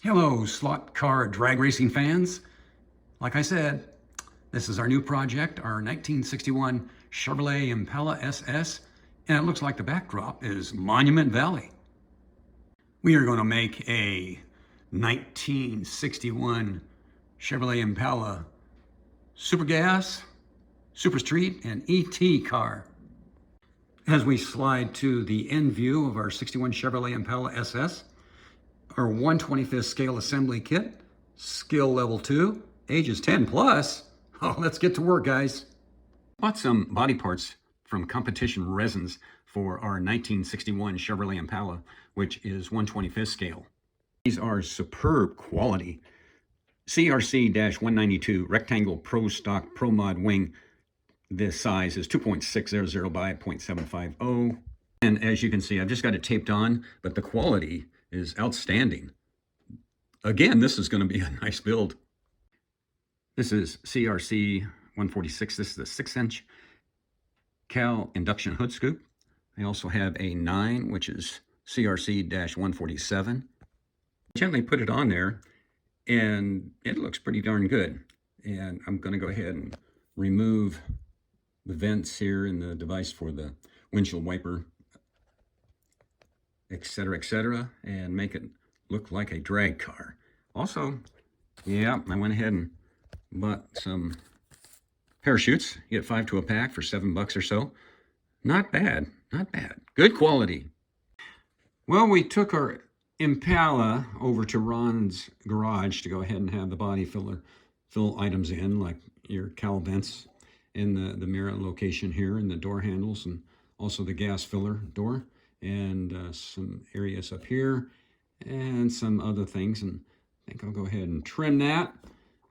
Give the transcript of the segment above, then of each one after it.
Hello, slot car drag racing fans. Like I said, this is our new project, our 1961 Chevrolet Impala SS, and it looks like the backdrop is Monument Valley. We are going to make a 1961 Chevrolet Impala Super Gas, Super Street, and ET car. As we slide to the end view of our 61 Chevrolet Impala SS, our 1/25th scale assembly kit, skill level 2, ages 10 plus. Oh, let's get to work, guys. Bought some body parts from Competition Resins for our 1961 Chevrolet Impala, which is 1/25th scale. These are superb quality CRC-192 rectangle Pro Stock Pro Mod wing. This size is 2.600 by 0.750. And as you can see, I've just got it taped on, but the quality is outstanding. Again, this is going to be a nice build. This is CRC 146. This is a 6-inch Cal induction hood scoop. I also have a 9, which is CRC-147. Gently put it on there, and it looks pretty darn good. And I'm going to go ahead and remove the vents here in the device for the windshield wiper, etc., and make it look like a drag car. Also, yeah, I went ahead and bought some parachutes. You get 5 to a pack for $7 or so. Not bad, not bad. Good quality. Well, we took our Impala over to Ron's garage to go ahead and have the body fill items in, like your cowl vents in the mirror location here, and the door handles, and also the gas filler door, and some areas up here, and some other things. And I think I'll go ahead and trim that.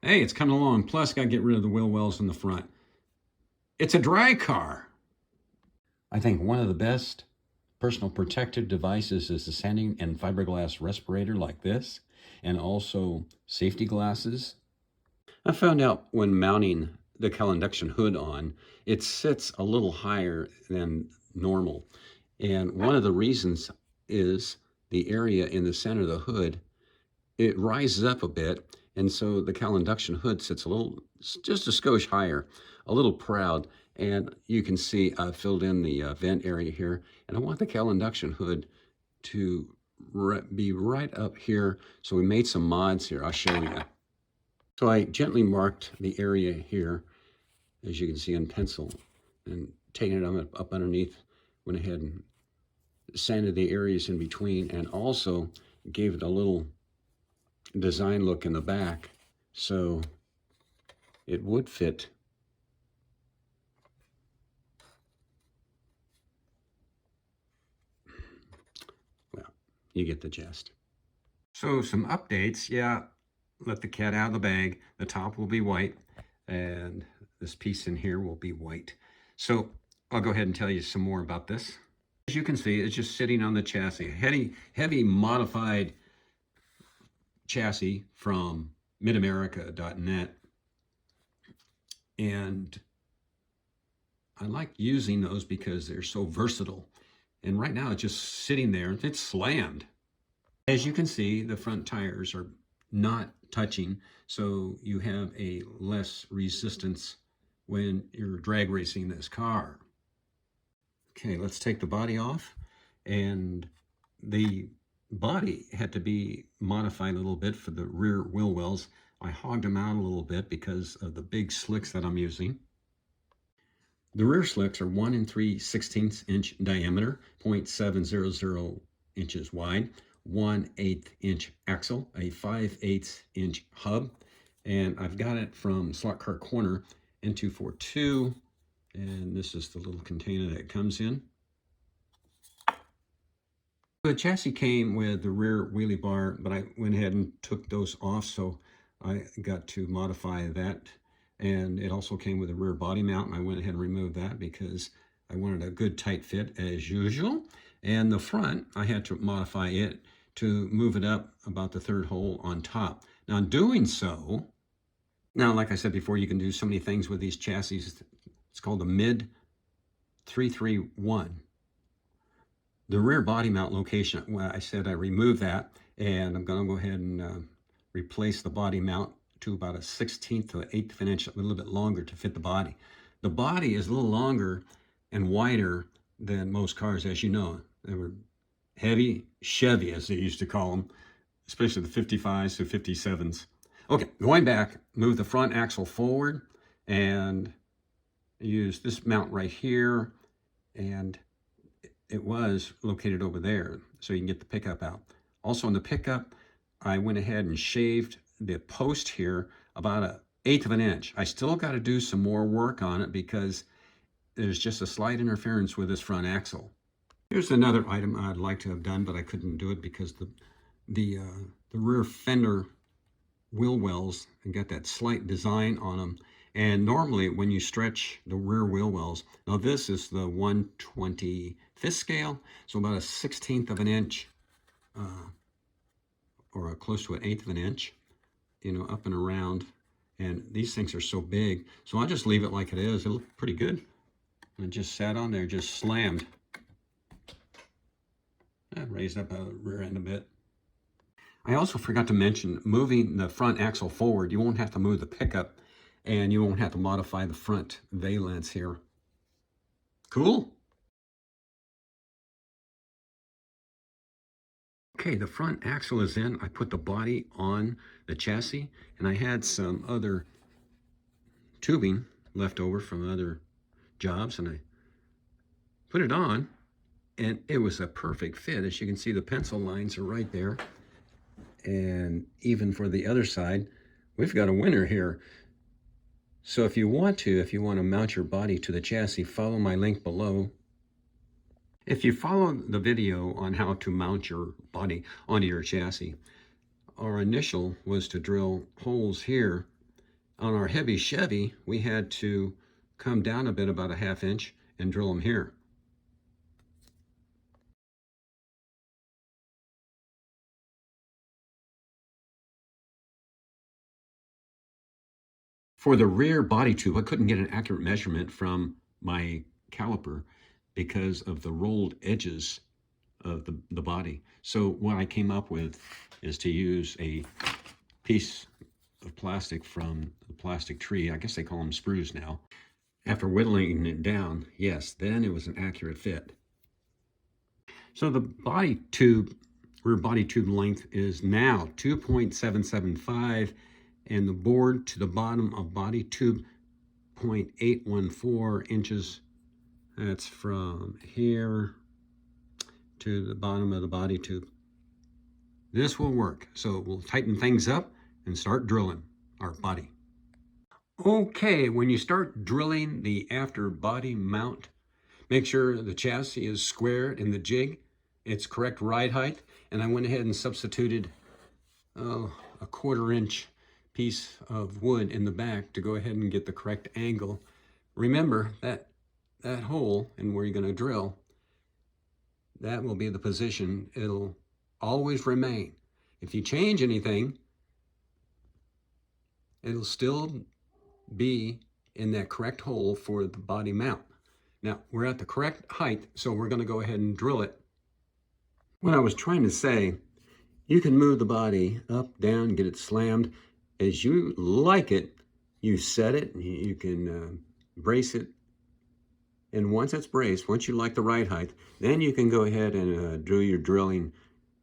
Hey, it's coming along. Plus, got to get rid of the wheel wells in the front. It's a drag car. I think one of the best personal protective devices is the sanding and fiberglass respirator like this, and also safety glasses. I found out when mounting the Cal induction hood on, it sits a little higher than normal. And one of the reasons is the area in the center of the hood, it rises up a bit. And so the Cal induction hood sits just a skosh higher, a little proud. And you can see I filled in the vent area here. And I want the Cal induction hood to be right up here. So we made some mods here. I'll show you. So I gently marked the area here, as you can see in pencil, and taking it up underneath, went ahead and sanded the areas in between, and also gave it a little design look in the back so it would fit. Well, you get the gist. So some updates. Yeah, let the cat out of the bag. The top will be white, and this piece in here will be white. So I'll go ahead and tell you some more about this. As you can see, it's just sitting on the chassis. Heavy modified chassis from midamerica.net. And I like using those because they're so versatile. And right now it's just sitting there. It's slammed. As you can see, the front tires are not touching, so you have a less resistance when you're drag racing this car. Okay, let's take the body off. And the body had to be modified a little bit for the rear wheel wells. I hogged them out a little bit because of the big slicks that I'm using. The rear slicks are 1 3/16 inch diameter, 0.700 inches wide, 1/8 inch axle, a 5/8 inch hub, and I've got it from Slot Car Corner N242, and this is the little container that it comes in. The chassis came with the rear wheelie bar, but I went ahead and took those off, so I got to modify that. And it also came with a rear body mount, and I went ahead and removed that because I wanted a good tight fit as usual. And the front, I had to modify it to move it up about the 3rd hole on top. Now, in doing so, now, like I said before, you can do so many things with these chassis. It's called the Mid 331. The rear body mount location, well, I said I removed that, And I'm going to go ahead and replace the body mount to about a 1/16 to an 1/8 of an inch, a little bit longer to fit the body. The body is a little longer and wider than most cars, as you know. They were heavy Chevy, as they used to call them, especially the 55s to 57s. Okay, going back, move the front axle forward and use this mount right here, and it was located over there, so you can get the pickup out. Also on the pickup, I went ahead and shaved the post here about an 1/8 of an inch. I still got to do some more work on it because there's just a slight interference with this front axle. Here's another item I'd like to have done, but I couldn't do it because the rear fender wheel wells and got that slight design on them. And normally when you stretch the rear wheel wells, now this is the 1/25th scale, so about a 1/16 of an inch, or close to an 1/8 of an inch, you know, up and around. And these things are so big, so I'll just leave it like it is. It looked pretty good. And it just sat on there, just slammed. I raised up the rear end a bit. I also forgot to mention, moving the front axle forward, you won't have to move the pickup, and you won't have to modify the front valence here. Cool? Okay, the front axle is in. I put the body on the chassis, and I had some other tubing left over from other jobs, and I put it on, and it was a perfect fit. As you can see, the pencil lines are right there. And even for the other side, we've got a winner here. So if you want to mount your body to the chassis, follow my link below. If you follow the video on how to mount your body onto your chassis, our initial was to drill holes here. On our heavy Chevy, we had to come down a bit, about a 1/2 inch, and drill them here. For the rear body tube, I couldn't get an accurate measurement from my caliper because of the rolled edges of the body. So what I came up with is to use a piece of plastic from the plastic tree. I guess they call them sprues now. After whittling it down, yes, then it was an accurate fit. So the body tube, rear body tube length is now 2.775, and the board to the bottom of body tube 0.814 inches. That's from here to the bottom of the body tube. This will work. So we'll tighten things up and start drilling our body. Okay, when you start drilling the after body mount, make sure the chassis is square in the jig, its correct ride height, and I went ahead and substituted a 1/4 inch piece of wood in the back to go ahead and get the correct angle. Remember that hole and where you're going to drill, that will be the position it'll always remain. If you change anything, it'll still be in that correct hole for the body mount. Now, we're at the correct height, so we're going to go ahead and drill it. What I was trying to say, you can move the body up, down, get it slammed as you like it. You set it, you can brace it, and once it's braced, once you like the right height, then you can go ahead and do your drilling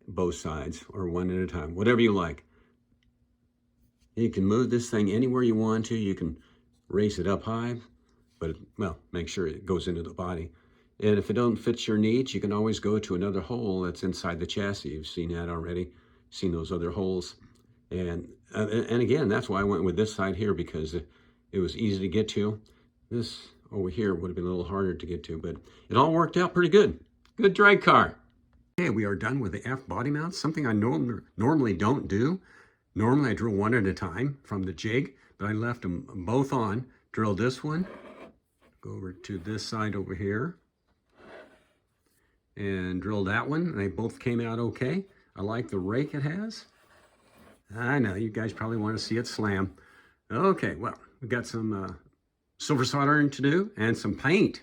both sides, or one at a time, whatever you like. You can move this thing anywhere you want to. You can raise it up high, but, well, make sure it goes into the body. And if it don't fit your needs, you can always go to another hole that's inside the chassis. You've seen that already, seen those other holes. And again, that's why I went with this side here, because it was easy to get to. This over here would have been a little harder to get to, but it all worked out pretty good. Good drag car. Okay, we are done with the aft body mount, something I normally don't do. Normally I drill one at a time from the jig, but I left them both on. Drill this one, go over to this side over here, and drill that one. They both came out okay. I like the rake it has. I know, you guys probably want to see it slam. Okay, well, we've got some silver soldering to do and some paint.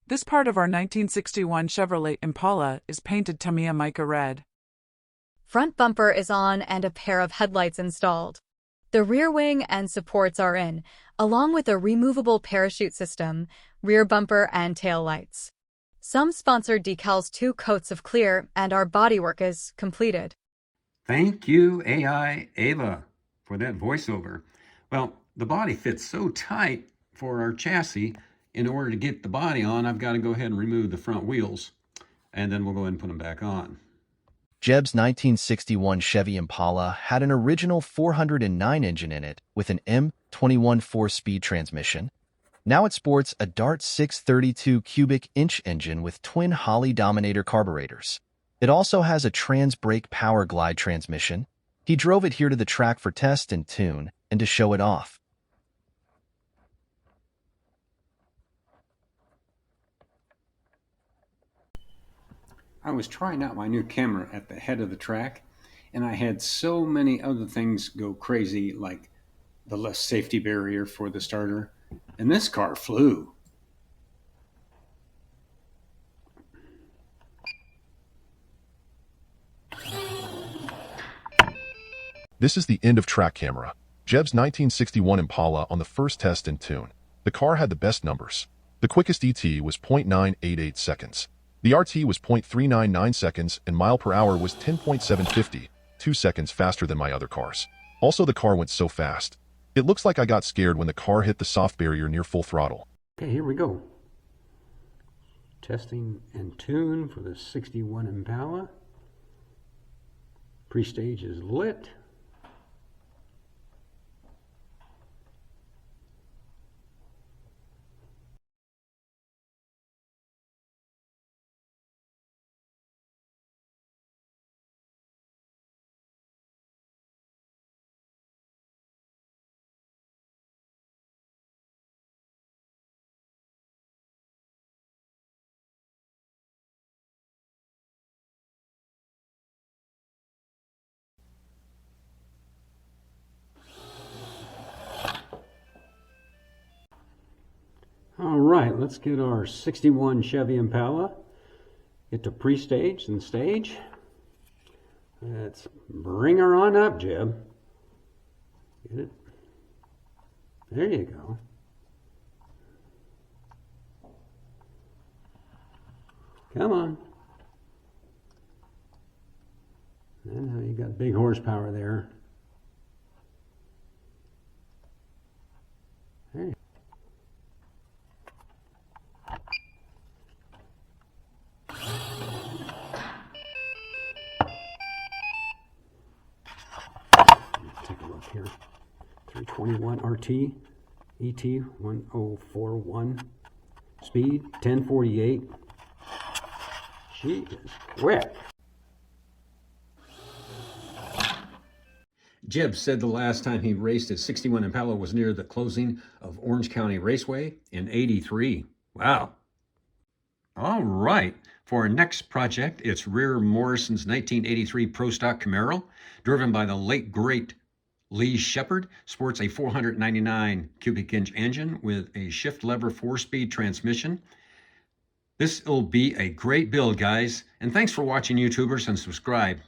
This part of our 1961 Chevrolet Impala is painted Tamiya mica red. Front bumper is on and a pair of headlights installed. The rear wing and supports are in, along with a removable parachute system, rear bumper and tail lights. Some sponsored decals, 2 coats of clear, and our bodywork is completed. Thank you, AI Ava, for that voiceover. Well, the body fits so tight for our chassis. In order to get the body on, I've got to go ahead and remove the front wheels, and then we'll go ahead and put them back on. Jeb's 1961 Chevy Impala had an original 409 engine in it with an M21 4-speed transmission. Now it sports a Dart 632 cubic inch engine with twin Holley Dominator carburetors. It also has a trans-brake power glide transmission. He drove it here to the track for test and tune and to show it off. I was trying out my new camera at the head of the track, and I had so many other things go crazy, like the less safety barrier for the starter, and this car flew. This is the end of track camera. Jeb's 1961 Impala on the first test and tune. The car had the best numbers. The quickest ET was 0.988 seconds. The RT was 0.399 seconds and mile per hour was 10.750, 2 seconds faster than my other cars. Also, the car went so fast. It looks like I got scared when the car hit the soft barrier near full throttle. Okay, here we go. Testing and tune for the 61 Impala. Pre-stage is lit. All right, let's get our 61 Chevy Impala. Get to pre-stage and stage. Let's bring her on up, Jeb. Get it? There you go. Come on. And now you got big horsepower there. There you go. Take a look here. 321 RT, ET 1041, speed 1048. She is quick. Jeb said the last time he raced his 61 Impala was near the closing of Orange County Raceway in '83. Wow. All right, for our next project, it's Rear Morrison's 1983 Pro Stock Camaro, driven by the late great Lee Shepard, sports a 499 cubic inch engine with a shift lever 4-speed transmission. This will be a great build, guys, and thanks for watching, YouTubers, and subscribe.